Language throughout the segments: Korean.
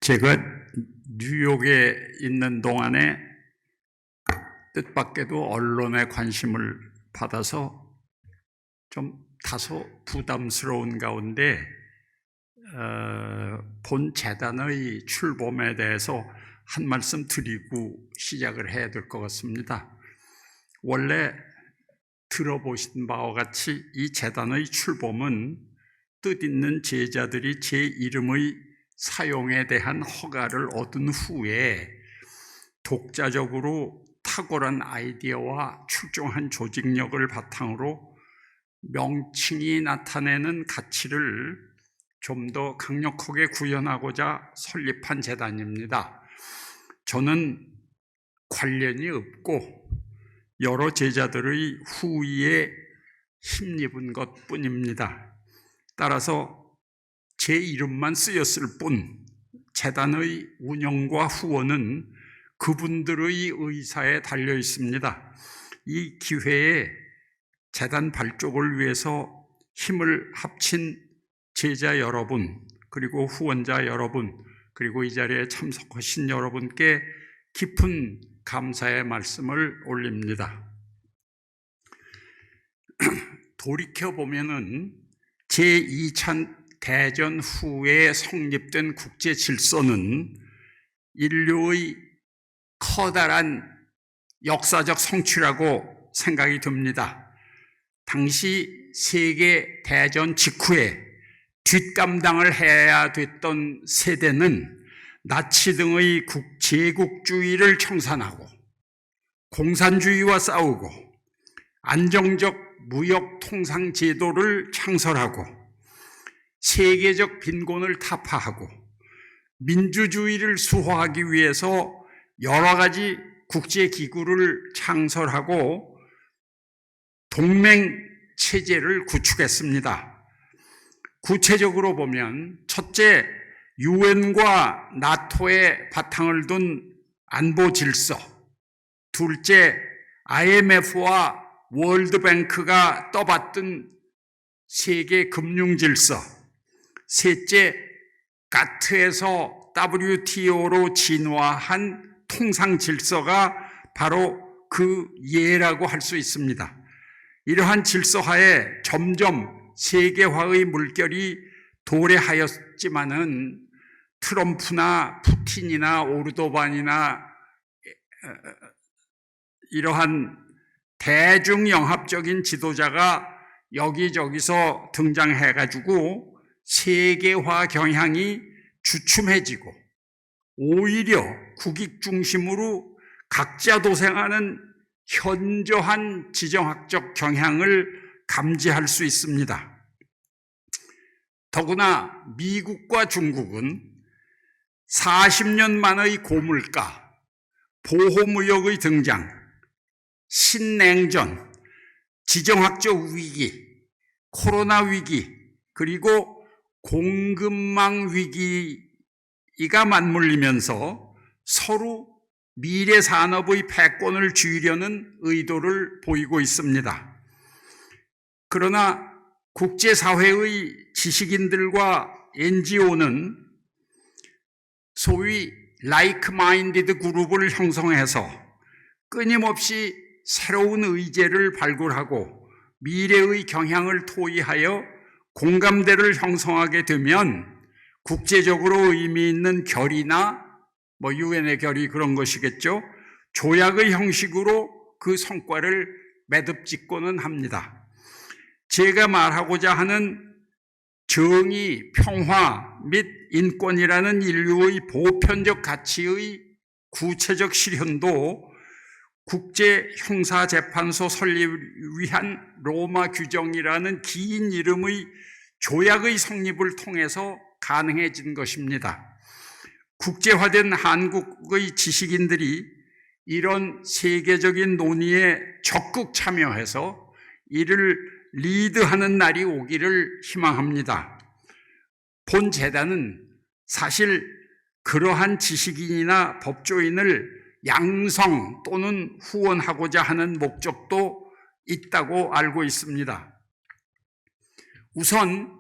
제가 뉴욕에 있는 동안에 뜻밖에도 언론의 관심을 받아서 좀 다소 부담스러운 가운데 본 재단의 출범에 대해서 한 말씀 드리고 시작을 해야 될 것 같습니다. 원래 들어보신 바와 같이 이 재단의 출범은 뜻있는 제자들이 제 이름의 사용에 대한 허가를 얻은 후에 독자적으로 탁월한 아이디어와 출중한 조직력을 바탕으로 명칭이 나타내는 가치를 좀 더 강력하게 구현하고자 설립한 재단입니다. 저는 관련이 없고 여러 제자들의 후위에 힘입은 것뿐입니다. 따라서 제 이름만 쓰였을 뿐 재단의 운영과 후원은 그분들의 의사에 달려 있습니다. 이 기회에 재단 발족을 위해서 힘을 합친 제자 여러분, 그리고 후원자 여러분, 그리고 이 자리에 참석하신 여러분께 깊은 감사의 말씀을 올립니다. 돌이켜보면은 제2차 대전 후에 성립된 국제 질서는 인류의 커다란 역사적 성취라고 생각이 듭니다. 당시 세계 대전 직후에 뒷감당을 해야 됐던 세대는 나치 등의 제국주의를 청산하고 공산주의와 싸우고 안정적 무역 통상 제도를 창설하고 세계적 빈곤을 타파하고 민주주의를 수호하기 위해서 여러 가지 국제기구를 창설하고 동맹체제를 구축했습니다. 구체적으로 보면 첫째, 유엔과 나토의 바탕을 둔 안보 질서, 둘째, IMF와 월드뱅크가 떠받든 세계 금융 질서, 셋째, 가트에서 WTO로 진화한 통상 질서가 바로 그 예라고 할 수 있습니다. 이러한 질서하에 점점 세계화의 물결이 도래하였지만은 트럼프나 푸틴이나 오르도반이나 이러한 대중영합적인 지도자가 여기저기서 등장해가지고 세계화 경향이 주춤해지고 오히려 국익 중심으로 각자 도생하는 현저한 지정학적 경향을 감지할 수 있습니다. 더구나 미국과 중국은 40년 만의 고물가, 보호무역의 등장, 신냉전, 지정학적 위기, 코로나 위기, 그리고 공급망 위기가 맞물리면서 서로 미래 산업의 패권을 쥐려는 의도를 보이고 있습니다. 그러나 국제사회의 지식인들과 NGO는 소위 like-minded 그룹을 형성해서 끊임없이 새로운 의제를 발굴하고 미래의 경향을 토의하여 공감대를 형성하게 되면 국제적으로 의미 있는 결의나 유엔의 결의 그런 것이겠죠. 조약의 형식으로 그 성과를 매듭짓고는 합니다. 제가 말하고자 하는 정의, 평화 및 인권이라는 인류의 보편적 가치의 구체적 실현도 국제형사재판소 설립을 위한 로마 규정이라는 긴 이름의 조약의 성립을 통해서 가능해진 것입니다. 국제화된 한국의 지식인들이 이런 세계적인 논의에 적극 참여해서 이를 리드하는 날이 오기를 희망합니다. 본 재단은 사실 그러한 지식인이나 법조인을 양성 또는 후원하고자 하는 목적도 있다고 알고 있습니다. 우선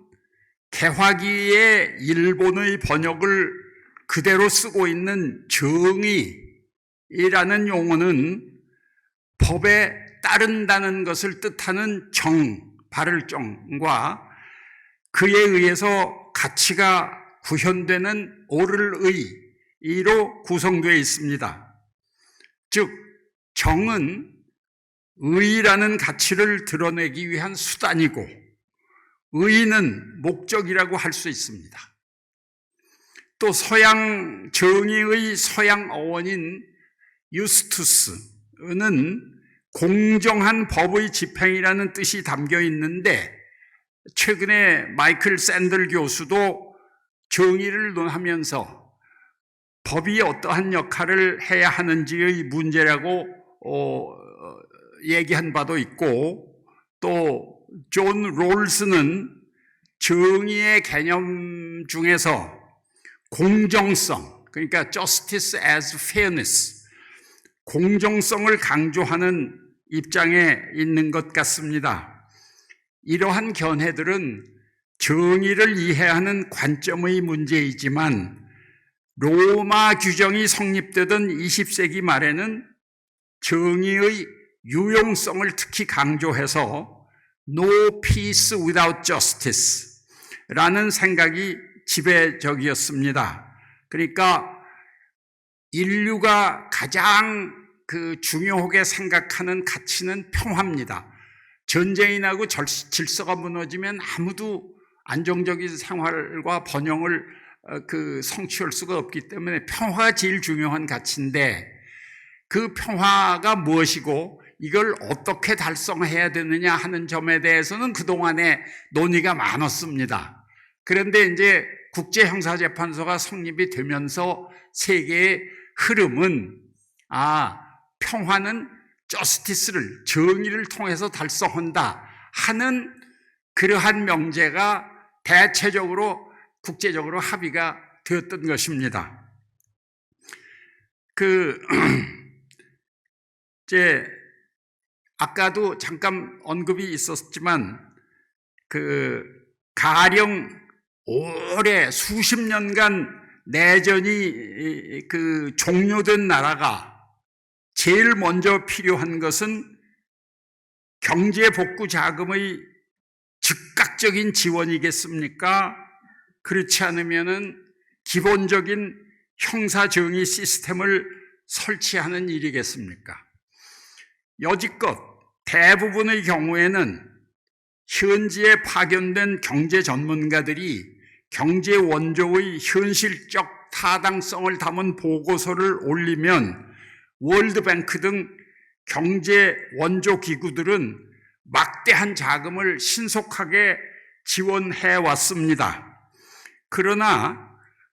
개화기의 일본의 번역을 그대로 쓰고 있는 정의라는 용어는 법에 따른다는 것을 뜻하는 바를 정과 그에 의해서 가치가 구현되는 옳을 의로 구성되어 있습니다. 즉 정은 의라는 가치를 드러내기 위한 수단이고 의는 목적이라고 할 수 있습니다. 또 서양 정의의 서양 어원인 유스투스는 공정한 법의 집행이라는 뜻이 담겨 있는데 최근에 마이클 샌들 교수도 정의를 논하면서 법이 어떠한 역할을 해야 하는지의 문제라고 얘기한 바도 있고, 또 존 롤스는 정의의 개념 중에서 공정성, 그러니까 justice as fairness, 공정성을 강조하는 입장에 있는 것 같습니다. 이러한 견해들은 정의를 이해하는 관점의 문제이지만 로마 규정이 성립되던 20세기 말에는 정의의 유용성을 특히 강조해서 No peace without justice 라는 생각이 지배적이었습니다. 그러니까 인류가 가장 중요하게 생각하는 가치는 평화입니다. 전쟁이 나고 질서가 무너지면 아무도 안정적인 생활과 번영을 성취할 수가 없기 때문에 평화가 제일 중요한 가치인데, 그 평화가 무엇이고 이걸 어떻게 달성해야 되느냐 하는 점에 대해서는 그동안에 논의가 많았습니다. 그런데 이제 국제형사재판소가 성립이 되면서 세계의 흐름은 평화는 저스티스를, 정의를 통해서 달성한다 하는 그러한 명제가 대체적으로 국제적으로 합의가 되었던 것입니다. 이제 아까도 잠깐 언급이 있었지만 가령 오래 수십 년간 내전이 종료된 나라가 제일 먼저 필요한 것은 경제복구 자금의 즉각적인 지원이겠습니까? 그렇지 않으면은 기본적인 형사정의 시스템을 설치하는 일이겠습니까? 여지껏 대부분의 경우에는 현지에 파견된 경제 전문가들이 경제 원조의 현실적 타당성을 담은 보고서를 올리면 월드뱅크 등 경제 원조 기구들은 막대한 자금을 신속하게 지원해 왔습니다. 그러나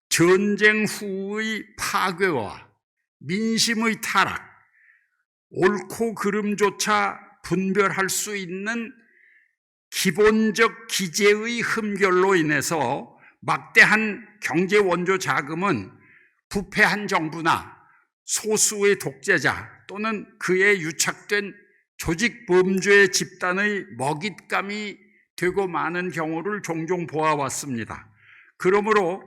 전쟁 후의 파괴와 민심의 타락, 옳고 그름조차 분별할 수 있는 기본적 기재의 흠결로 인해서 막대한 경제 원조 자금은 부패한 정부나 소수의 독재자 또는 그에 유착된 조직 범죄 집단의 먹잇감이 되고 마는 경우를 종종 보아왔습니다. 그러므로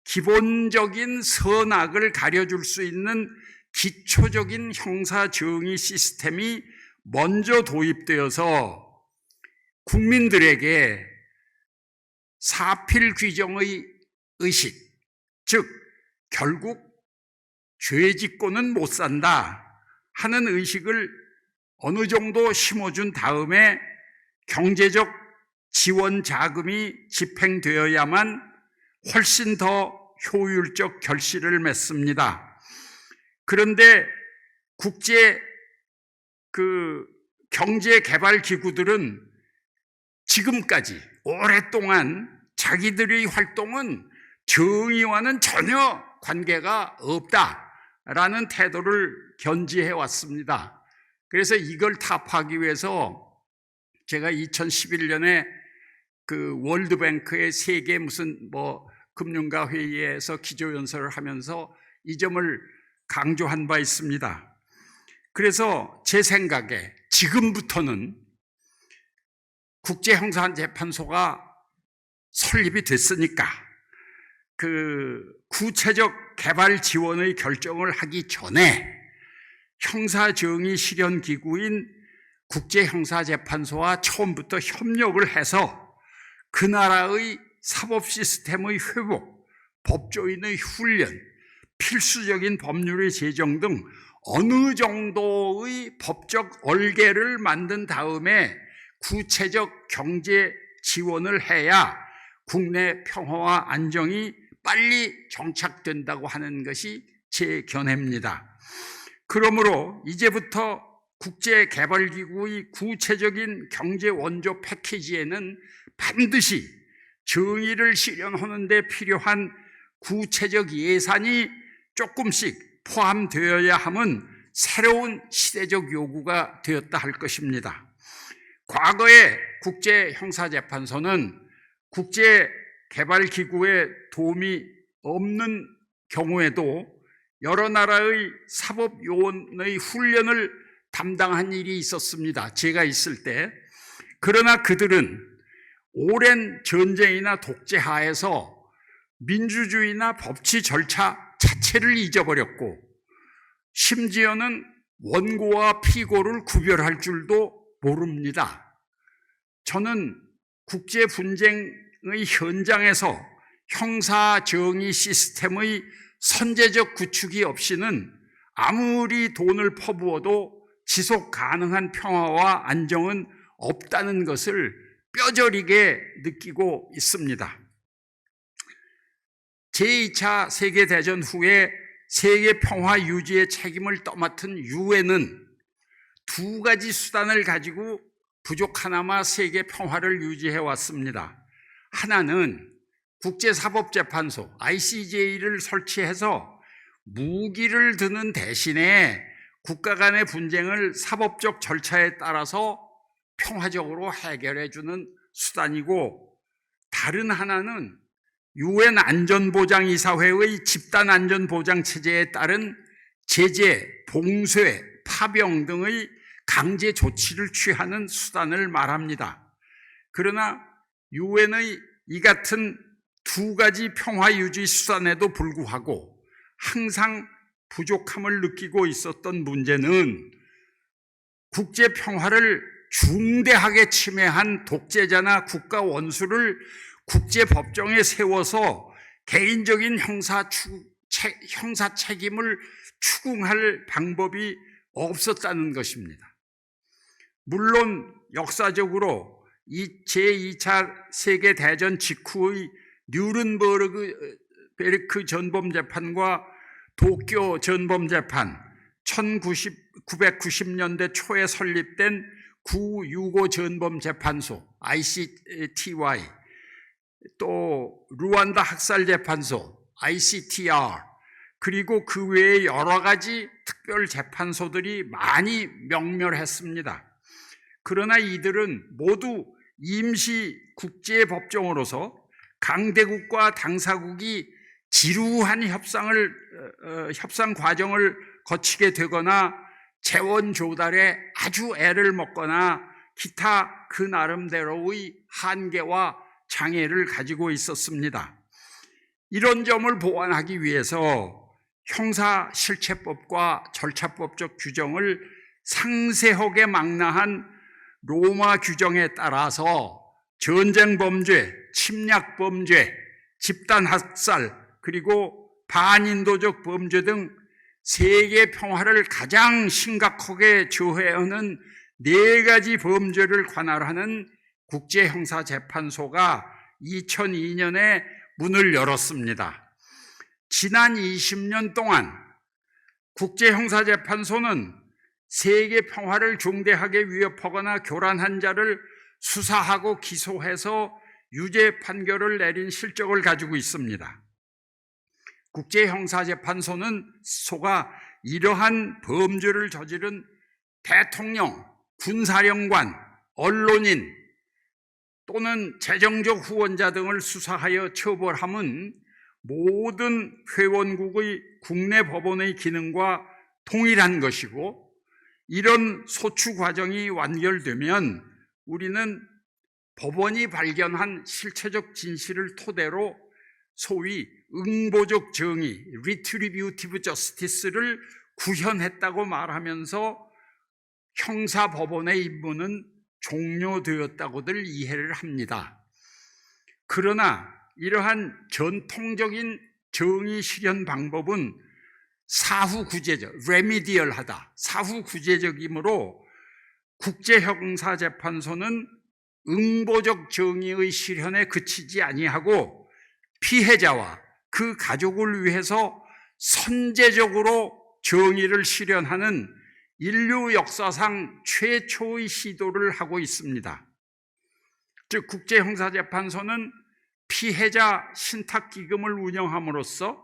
기본적인 선악을 가려줄 수 있는 기초적인 형사 정의 시스템이 먼저 도입되어서 국민들에게 사필 규정의 의식, 즉 결국 죄 짓고는 못 산다 하는 의식을 어느 정도 심어준 다음에 경제적 지원 자금이 집행되어야만 훨씬 더 효율적 결실을 맺습니다. 그런데 국제 경제개발기구들은 지금까지 오랫동안 자기들의 활동은 정의와는 전혀 관계가 없다라는 태도를 견지해 왔습니다. 그래서 이걸 타파하기 위해서 제가 2011년에 월드뱅크의 세계 금융가 회의에서 기조연설을 하면서 이 점을 강조한 바 있습니다. 그래서 제 생각에 지금부터는 국제형사재판소가 설립이 됐으니까 구체적 개발 지원의 결정을 하기 전에 형사정의 실현 기구인 국제형사재판소와 처음부터 협력을 해서 그 나라의 사법 시스템의 회복, 법조인의 훈련, 필수적인 법률의 제정 등 어느 정도의 법적 얼개를 만든 다음에 구체적 경제 지원을 해야 국내 평화와 안정이 빨리 정착된다고 하는 것이 제 견해입니다. 그러므로 이제부터 국제개발기구의 구체적인 경제 원조 패키지에는 반드시 정의를 실현하는 데 필요한 구체적 예산이 조금씩 포함되어야 함은 새로운 시대적 요구가 되었다 할 것입니다. 과거에 국제형사재판소는 국제개발기구의 도움이 없는 경우에도 여러 나라의 사법요원의 훈련을 담당한 일이 있었습니다. 제가 있을 때. 그러나 그들은 오랜 전쟁이나 독재 하에서 민주주의나 법치 절차 자체를 잊어버렸고 심지어는 원고와 피고를 구별할 줄도 모릅니다. 저는 국제 분쟁의 현장에서 형사 정의 시스템의 선제적 구축이 없이는 아무리 돈을 퍼부어도 지속 가능한 평화와 안정은 없다는 것을 뼈저리게 느끼고 있습니다. 제2차 세계대전 후에 세계 평화 유지의 책임을 떠맡은 유엔은 두 가지 수단을 가지고 부족하나마 세계 평화를 유지해 왔습니다. 하나는 국제사법재판소 ICJ를 설치해서 무기를 드는 대신에 국가 간의 분쟁을 사법적 절차에 따라서 평화적으로 해결해 주는 수단이고, 다른 하나는 유엔 안전보장이사회의 집단안전보장체제에 따른 제재, 봉쇄, 파병 등의 강제 조치를 취하는 수단을 말합니다. 그러나 유엔의 이 같은 두 가지 평화유지 수단에도 불구하고 항상 부족함을 느끼고 있었던 문제는 국제평화를 중대하게 침해한 독재자나 국가 원수를 국제법정에 세워서 개인적인 형사 책임을 추궁할 방법이 없었다는 것입니다. 물론 역사적으로 제2차 세계대전 직후의 뉴른버그 전범재판과 도쿄 전범재판, 1990년대 초에 설립된 구유고 전범재판소 ICTY, 또 루안다 학살재판소 ICTR, 그리고 그 외에 여러 가지 특별재판소들이 많이 명멸했습니다. 그러나 이들은 모두 임시 국제법정으로서 강대국과 당사국이 지루한 협상 과정을 거치게 되거나 재원 조달에 아주 애를 먹거나 기타 그 나름대로의 한계와 장애를 가지고 있었습니다. 이런 점을 보완하기 위해서 형사실체법과 절차법적 규정을 상세하게 망라한 로마 규정에 따라서 전쟁범죄, 침략범죄, 집단학살, 그리고 반인도적 범죄 등 세계 평화를 가장 심각하게 저해하는 4가지 범죄를 관할하는 국제형사재판소가 2002년에 문을 열었습니다. 지난 20년 동안 국제형사재판소는 세계 평화를 중대하게 위협하거나 교란한 자를 수사하고 기소해서 유죄 판결을 내린 실적을 가지고 있습니다. 국제형사재판소가 이러한 범죄를 저지른 대통령, 군사령관, 언론인 또는 재정적 후원자 등을 수사하여 처벌함은 모든 회원국의 국내 법원의 기능과 동일한 것이고, 이런 소추 과정이 완결되면 우리는 법원이 발견한 실체적 진실을 토대로 소위 응보적 정의, retributive justice를 구현했다고 말하면서 형사법원의 임무는 종료되었다고들 이해를 합니다. 그러나 이러한 전통적인 정의 실현 방법은 사후구제적, 레미디얼하다, 사후구제적이므로 국제형사재판소는 응보적 정의의 실현에 그치지 아니하고 피해자와 그 가족을 위해서 선제적으로 정의를 실현하는 인류 역사상 최초의 시도를 하고 있습니다. 즉 국제형사재판소는 피해자 신탁기금을 운영함으로써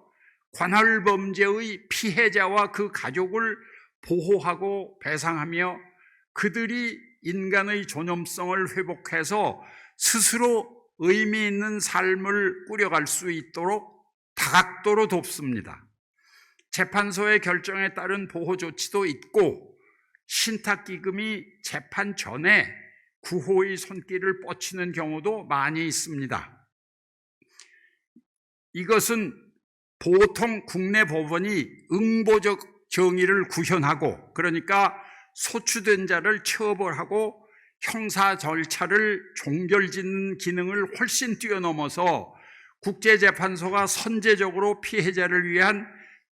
관할범죄의 피해자와 그 가족을 보호하고 배상하며 그들이 인간의 존엄성을 회복해서 스스로 의미 있는 삶을 꾸려갈 수 있도록 다각도로 돕습니다. 재판소의 결정에 따른 보호 조치도 있고 신탁기금이 재판 전에 구호의 손길을 뻗치는 경우도 많이 있습니다. 이것은 보통 국내 법원이 응보적 정의를 구현하고, 그러니까 소추된 자를 처벌하고 형사 절차를 종결짓는 기능을 훨씬 뛰어넘어서 국제재판소가 선제적으로 피해자를 위한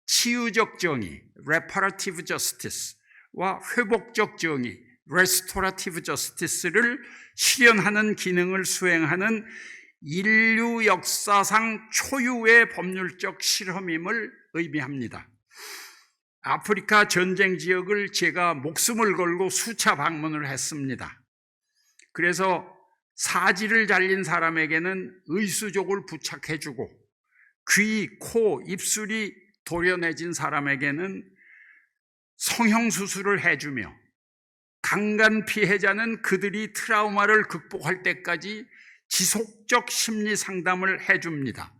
치유적 정의, reparative justice와 회복적 정의, restorative justice를 실현하는 기능을 수행하는 인류 역사상 초유의 법률적 실험임을 의미합니다. 아프리카 전쟁 지역을 제가 목숨을 걸고 수차 방문을 했습니다. 그래서 사지를 잘린 사람에게는 의수족을 부착해주고 귀, 코, 입술이 도려내진 사람에게는 성형수술을 해주며 강간 피해자는 그들이 트라우마를 극복할 때까지 지속적 심리 상담을 해줍니다.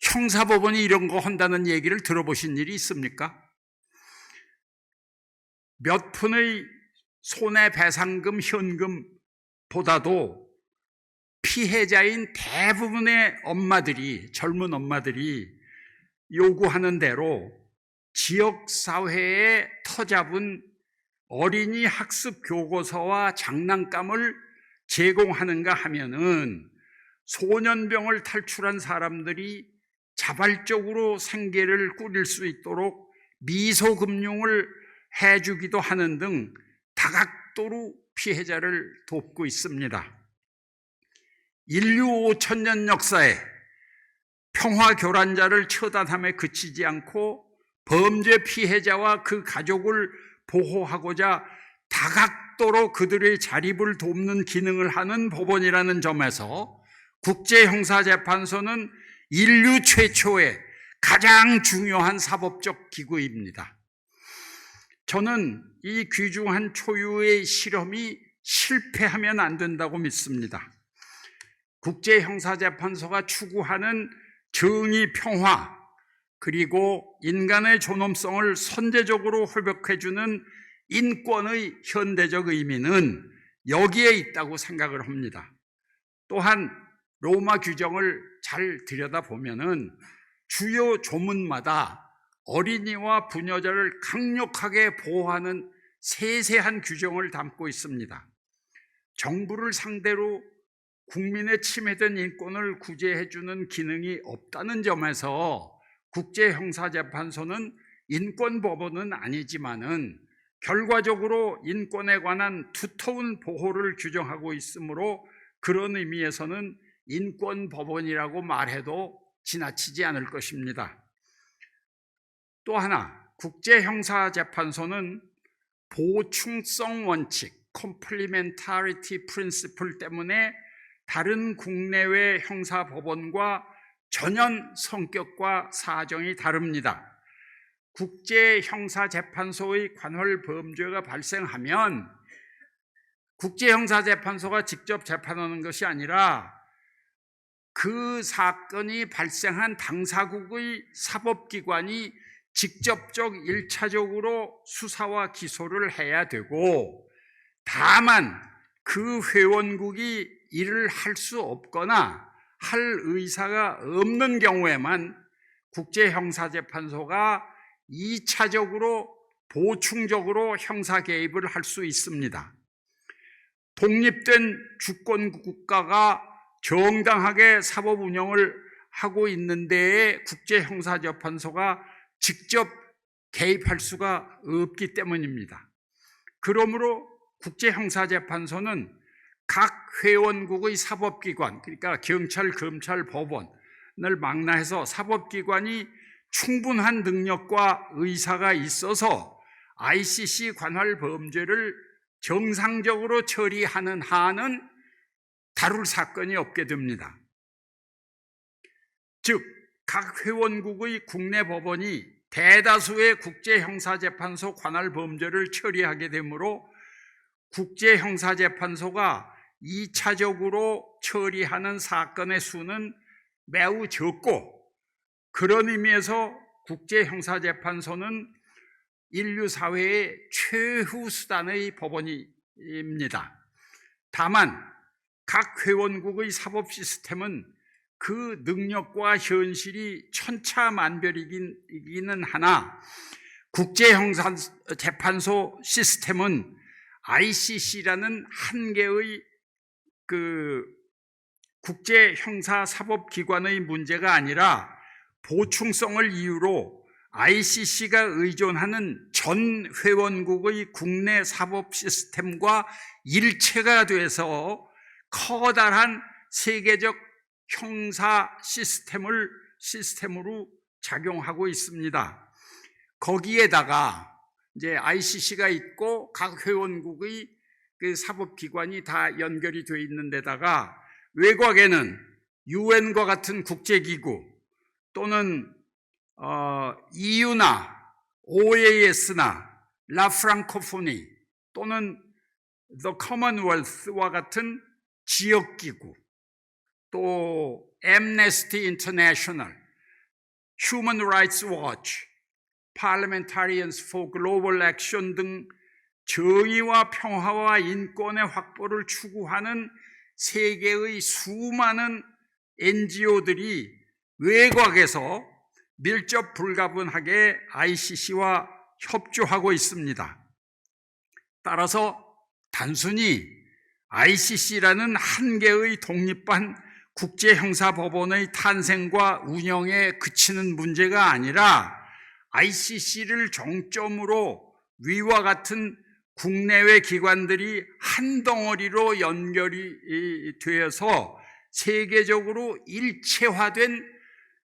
형사법원이 이런 거 한다는 얘기를 들어보신 일이 있습니까? 몇 푼의 손해배상금 현금보다도 피해자인 대부분의 엄마들이, 젊은 엄마들이 요구하는 대로 지역사회에 터잡은 어린이 학습 교과서와 장난감을 제공하는가 하면은 소년병을 탈출한 사람들이 자발적으로 생계를 꾸릴 수 있도록 미소금융을 해주기도 하는 등 다각도로 피해자를 돕고 있습니다. 인류 5천년 역사에 평화교란자를 처단함에 그치지 않고 범죄 피해자와 그 가족을 보호하고자 다각도로 그들의 자립을 돕는 기능을 하는 법원이라는 점에서 국제형사재판소는 인류 최초의 가장 중요한 사법적 기구입니다. 저는 이 귀중한 초유의 실험이 실패하면 안 된다고 믿습니다. 국제형사재판소가 추구하는 정의, 평화, 그리고 인간의 존엄성을 선제적으로 회복해주는 인권의 현대적 의미는 여기에 있다고 생각을 합니다. 또한 로마 규정을 잘 들여다보면은 주요 조문마다 어린이와 부녀자를 강력하게 보호하는 세세한 규정을 담고 있습니다. 정부를 상대로 국민의 침해된 인권을 구제해주는 기능이 없다는 점에서 국제형사재판소는 인권법원은 아니지만은 결과적으로 인권에 관한 두터운 보호를 규정하고 있으므로 그런 의미에서는 인권법원이라고 말해도 지나치지 않을 것입니다. 또 하나, 국제형사재판소는 보충성 원칙, complementarity principle 때문에 다른 국내외 형사법원과 전혀 성격과 사정이 다릅니다. 국제형사재판소의 관할 범죄가 발생하면 국제형사재판소가 직접 재판하는 것이 아니라 그 사건이 발생한 당사국의 사법기관이 직접적 1차적으로 수사와 기소를 해야 되고, 다만 그 회원국이 이를 할 수 없거나 할 의사가 없는 경우에만 국제형사재판소가 2차적으로 보충적으로 형사 개입을 할 수 있습니다. 독립된 주권 국가가 정당하게 사법 운영을 하고 있는 데에 국제형사재판소가 직접 개입할 수가 없기 때문입니다. 그러므로 국제형사재판소는 각 회원국의 사법기관, 그러니까 경찰, 검찰, 법원을 망라해서 사법기관이 충분한 능력과 의사가 있어서 ICC 관할 범죄를 정상적으로 처리하는 한은 다룰 사건이 없게 됩니다. 즉, 각 회원국의 국내 법원이 대다수의 국제형사재판소 관할 범죄를 처리하게 되므로 국제형사재판소가 2차적으로 처리하는 사건의 수는 매우 적고, 그런 의미에서 국제형사재판소는 인류 사회의 최후 수단의 법원입니다. 다만 각 회원국의 사법 시스템은 그 능력과 현실이 천차만별이기는 하나 국제형사재판소 시스템은 ICC라는 한 개의 국제형사사법기관의 문제가 아니라 보충성을 이유로 ICC가 의존하는 전 회원국의 국내 사법 시스템과 일체가 돼서 커다란 세계적 형사 시스템으로 작용하고 있습니다. 거기에다가 이제 ICC가 있고 각 회원국의 그 사법기관이 다 연결이 되어 있는 데다가 외곽에는 UN과 같은 국제기구 또는 EU나 OAS나 라 프랑코포니 또는 The Commonwealth와 같은 지역기구, 또 Amnesty International, Human Rights Watch, Parliamentarians for Global Action 등 정의와 평화와 인권의 확보를 추구하는 세계의 수많은 NGO들이 외곽에서 밀접 불가분하게 ICC와 협조하고 있습니다. 따라서 단순히 ICC라는 한 개의 독립한 국제형사법원의 탄생과 운영에 그치는 문제가 아니라 ICC를 정점으로 위와 같은 국내외 기관들이 한 덩어리로 연결이 되어서 세계적으로 일체화된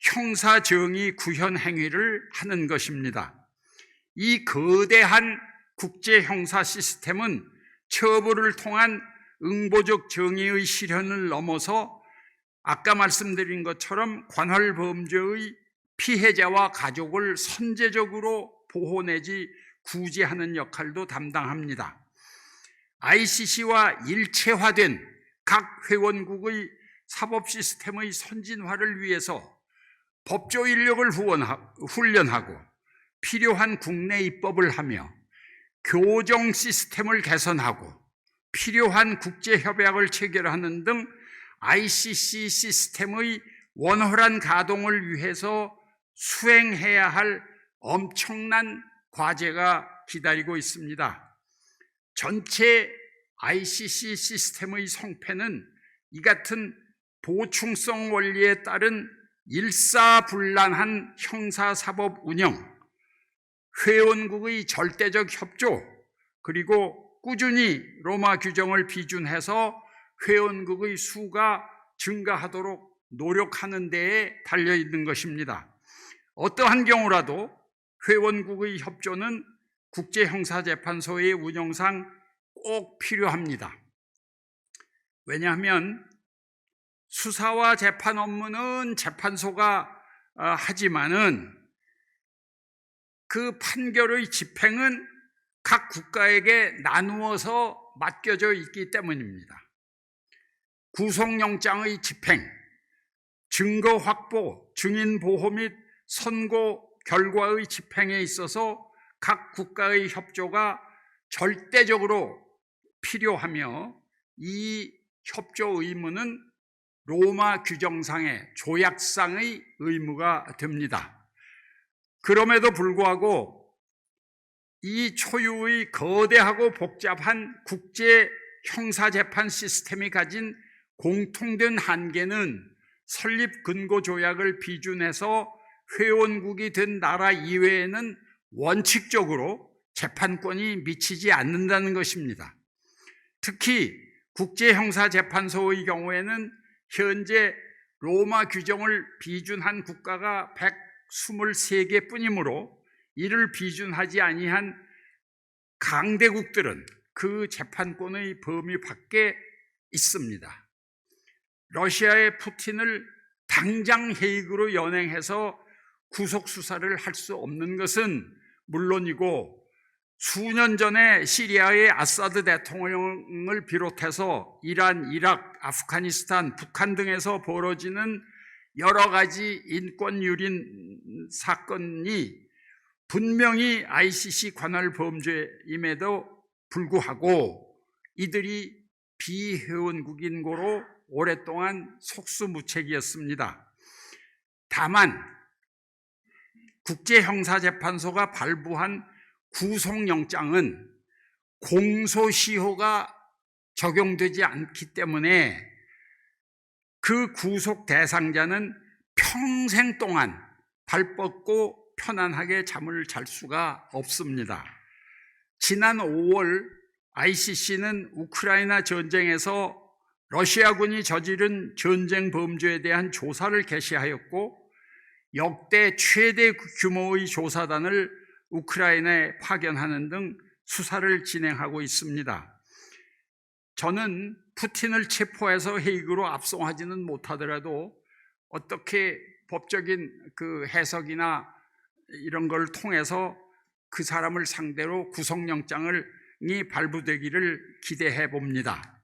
형사정의 구현 행위를 하는 것입니다. 이 거대한 국제형사 시스템은 처벌을 통한 응보적 정의의 실현을 넘어서 아까 말씀드린 것처럼 관할 범죄의 피해자와 가족을 선제적으로 보호 내지 구제하는 역할도 담당합니다. ICC와 일체화된 각 회원국의 사법 시스템의 선진화를 위해서 법조 인력을 훈련하고 필요한 국내 입법을 하며 교정 시스템을 개선하고 필요한 국제협약을 체결하는 등 ICC 시스템의 원활한 가동을 위해서 수행해야 할 엄청난 과제가 기다리고 있습니다. 전체 ICC 시스템의 성패는 이 같은 보충성 원리에 따른 일사불란한 형사사법 운영, 회원국의 절대적 협조, 그리고 꾸준히 로마 규정을 비준해서 회원국의 수가 증가하도록 노력하는 데에 달려있는 것입니다. 어떠한 경우라도 회원국의 협조는 국제형사재판소의 운영상 꼭 필요합니다. 왜냐하면 수사와 재판 업무는 재판소가 하지만은 그 판결의 집행은 각 국가에게 나누어서 맡겨져 있기 때문입니다. 구속영장의 집행, 증거 확보, 증인 보호 및 선고 결과의 집행에 있어서 각 국가의 협조가 절대적으로 필요하며 이 협조 의무는 로마 규정상의 조약상의 의무가 됩니다. 그럼에도 불구하고 이 초유의 거대하고 복잡한 국제 형사재판 시스템이 가진 공통된 한계는 설립 근거 조약을 비준해서 회원국이 된 나라 이외에는 원칙적으로 재판권이 미치지 않는다는 것입니다. 특히 국제형사재판소의 경우에는 현재 로마 규정을 비준한 국가가 123개 뿐이므로 이를 비준하지 아니한 강대국들은 그 재판권의 범위 밖에 있습니다. 러시아의 푸틴을 당장 헤이그로 연행해서 구속수사를 할 수 없는 것은 물론이고, 수년 전에 시리아의 아사드 대통령을 비롯해서 이란, 이라크, 아프가니스탄, 북한 등에서 벌어지는 여러 가지 인권 유린 사건이 분명히 ICC 관할 범죄임에도 불구하고 이들이 비회원국인 고로 오랫동안 속수무책이었습니다. 다만 국제형사재판소가 발부한 구속영장은 공소시효가 적용되지 않기 때문에 그 구속 대상자는 평생 동안 발 뻗고 편안하게 잠을 잘 수가 없습니다. 지난 5월 ICC는 우크라이나 전쟁에서 러시아군이 저지른 전쟁 범죄에 대한 조사를 개시하였고, 역대 최대 규모의 조사단을 우크라이나에 파견하는 등 수사를 진행하고 있습니다. 저는 푸틴을 체포해서 헤이그로 압송하지는 못하더라도 어떻게 법적인 그 해석이나 이런 걸 통해서 그 사람을 상대로 구속영장이 발부되기를 기대해 봅니다.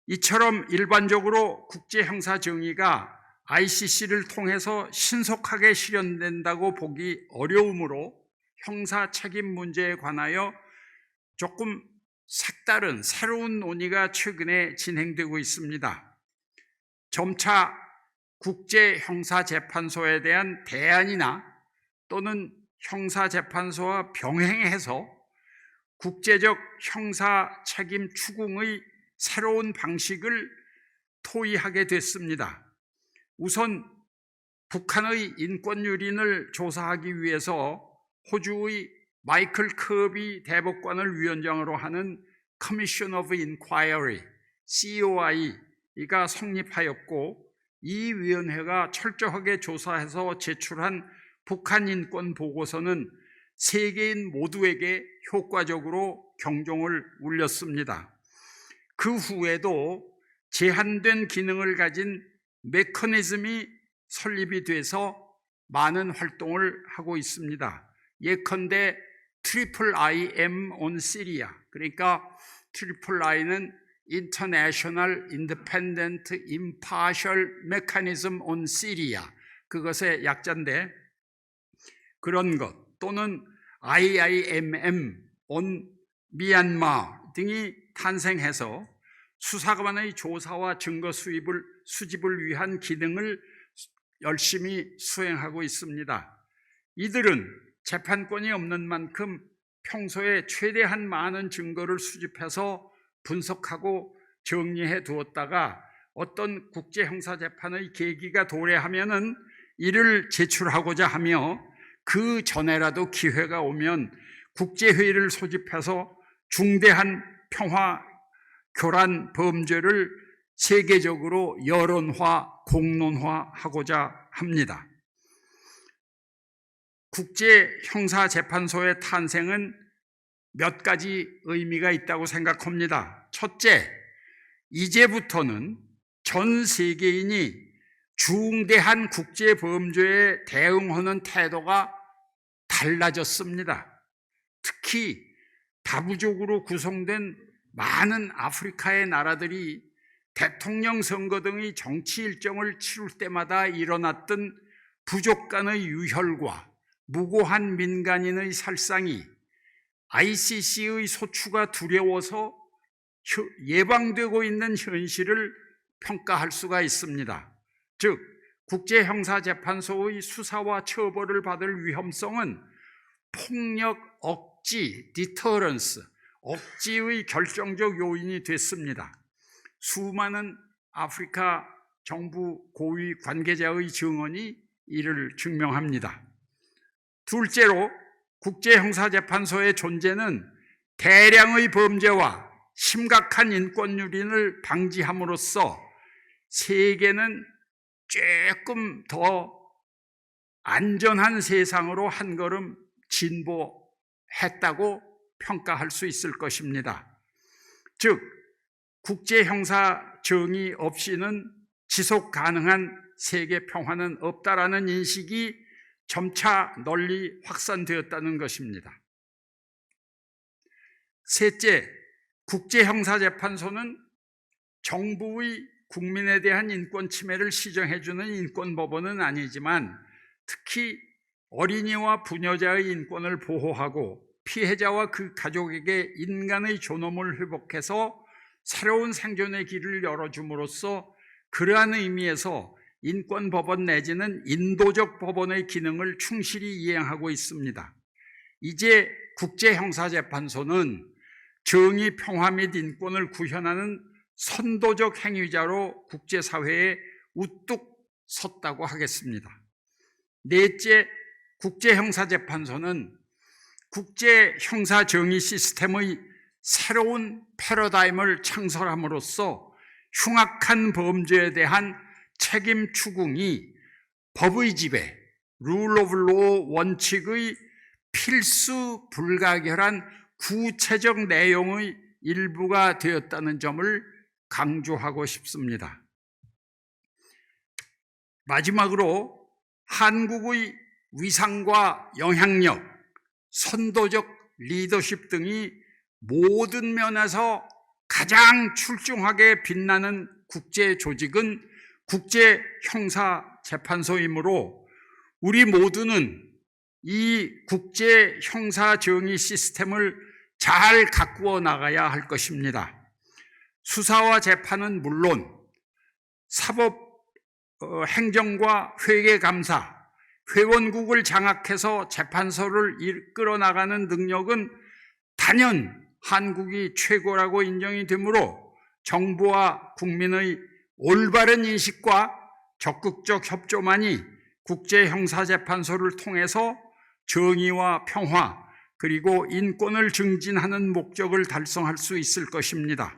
이처럼 일반적으로 국제형사정의가 ICC를 통해서 신속하게 실현된다고 보기 어려우므로 형사 책임 문제에 관하여 조금 색다른 새로운 논의가 최근에 진행되고 있습니다. 점차 국제형사재판소에 대한 대안이나 또는 형사재판소와 병행해서 국제적 형사 책임 추궁의 새로운 방식을 토의하게 됐습니다. 우선 북한의 인권 유린을 조사하기 위해서 호주의 마이클 커비 대법관을 위원장으로 하는 Commission of Inquiry, COI가 성립하였고, 이 위원회가 철저하게 조사해서 제출한 북한 인권 보고서는 세계인 모두에게 효과적으로 경종을 울렸습니다. 그 후에도 제한된 기능을 가진 메커니즘이 설립이 돼서 많은 활동을 하고 있습니다. 예컨대 IIIM on Syria, 그러니까 III는 International Independent Impartial Mechanism on Syria, 그것의 약자인데, 그런 것, 또는 IIMM on Myanmar 등이 탄생해서 수사관의 조사와 증거 수집을 위한 기능을 열심히 수행하고 있습니다. 이들은 재판권이 없는 만큼 평소에 최대한 많은 증거를 수집해서 분석하고 정리해 두었다가 어떤 국제형사재판의 계기가 도래하면은 이를 제출하고자 하며, 그 전에라도 기회가 오면 국제회의를 소집해서 중대한 평화 교란 범죄를 세계적으로 여론화, 공론화하고자 합니다. 국제형사재판소의 탄생은 몇 가지 의미가 있다고 생각합니다. 첫째, 이제부터는 전 세계인이 중대한 국제범죄에 대응하는 태도가 달라졌습니다. 특히 다부족으로 구성된 많은 아프리카의 나라들이 대통령 선거 등의 정치 일정을 치룰 때마다 일어났던 부족 간의 유혈과 무고한 민간인의 살상이 ICC의 소추가 두려워서 예방되고 있는 현실을 평가할 수가 있습니다. 즉, 국제형사재판소의 수사와 처벌을 받을 위험성은 폭력 억지, 디터런스, 억지의 결정적 요인이 됐습니다. 수많은 아프리카 정부 고위 관계자의 증언이 이를 증명합니다. 둘째로, 국제형사재판소의 존재는 대량의 범죄와 심각한 인권유린을 방지함으로써 세계는 조금 더 안전한 세상으로 한 걸음 진보했다고 평가할 수 있을 것입니다. 즉, 국제형사 정의 없이는 지속 가능한 세계 평화는 없다라는 인식이 점차 널리 확산되었다는 것입니다. 셋째, 국제형사재판소는 정부의 국민에 대한 인권 침해를 시정해주는 인권법원은 아니지만 특히 어린이와 부녀자의 인권을 보호하고 피해자와 그 가족에게 인간의 존엄을 회복해서 새로운 생존의 길을 열어줌으로써 그러한 의미에서 인권법원 내지는 인도적 법원의 기능을 충실히 이행하고 있습니다. 이제 국제형사재판소는 정의, 평화 및 인권을 구현하는 선도적 행위자로 국제사회에 우뚝 섰다고 하겠습니다. 넷째, 국제형사재판소는 국제형사정의 시스템의 새로운 패러다임을 창설함으로써 흉악한 범죄에 대한 책임 추궁이 법의 지배, 룰 오브 로 원칙의 필수 불가결한 구체적 내용의 일부가 되었다는 점을 강조하고 싶습니다. 마지막으로 한국의 위상과 영향력, 선도적 리더십 등이 모든 면에서 가장 출중하게 빛나는 국제 조직은 국제형사재판소이므로 우리 모두는 이 국제형사정의 시스템을 잘 가꾸어 나가야 할 것입니다. 수사와 재판은 물론 사법, 행정과 회계감사, 회원국을 장악해서 재판소를 이끌어 나가는 능력은 단연 한국이 최고라고 인정이 되므로 정부와 국민의 올바른 인식과 적극적 협조만이 국제형사재판소를 통해서 정의와 평화 그리고 인권을 증진하는 목적을 달성할 수 있을 것입니다.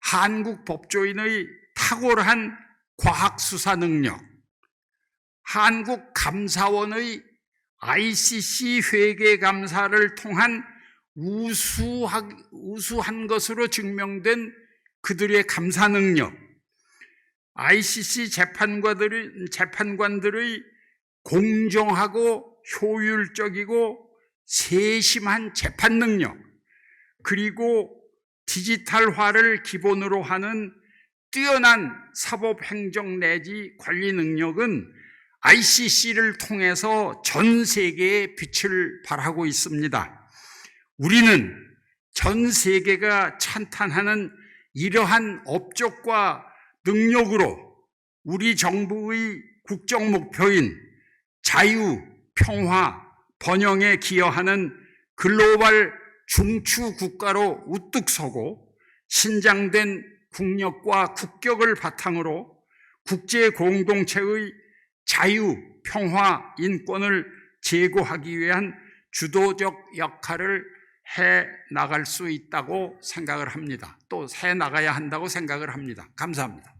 한국 법조인의 탁월한 과학수사 능력, 한국 감사원의 ICC 회계감사를 통한 우수한 것으로 증명된 그들의 감사 능력, ICC 재판관들의 공정하고 효율적이고 세심한 재판 능력, 그리고 디지털화를 기본으로 하는 뛰어난 사법행정 내지 관리 능력은 ICC를 통해서 전 세계에 빛을 발하고 있습니다. 우리는 전 세계가 찬탄하는 이러한 업적과 능력으로 우리 정부의 국정 목표인 자유, 평화, 번영에 기여하는 글로벌 중추 국가로 우뚝 서고 신장된 국력과 국격을 바탕으로 국제 공동체의 자유, 평화, 인권을 제고하기 위한 주도적 역할을 해 나갈 수 있다고 생각을 합니다. 또 해 나가야 한다고 생각을 합니다. 감사합니다.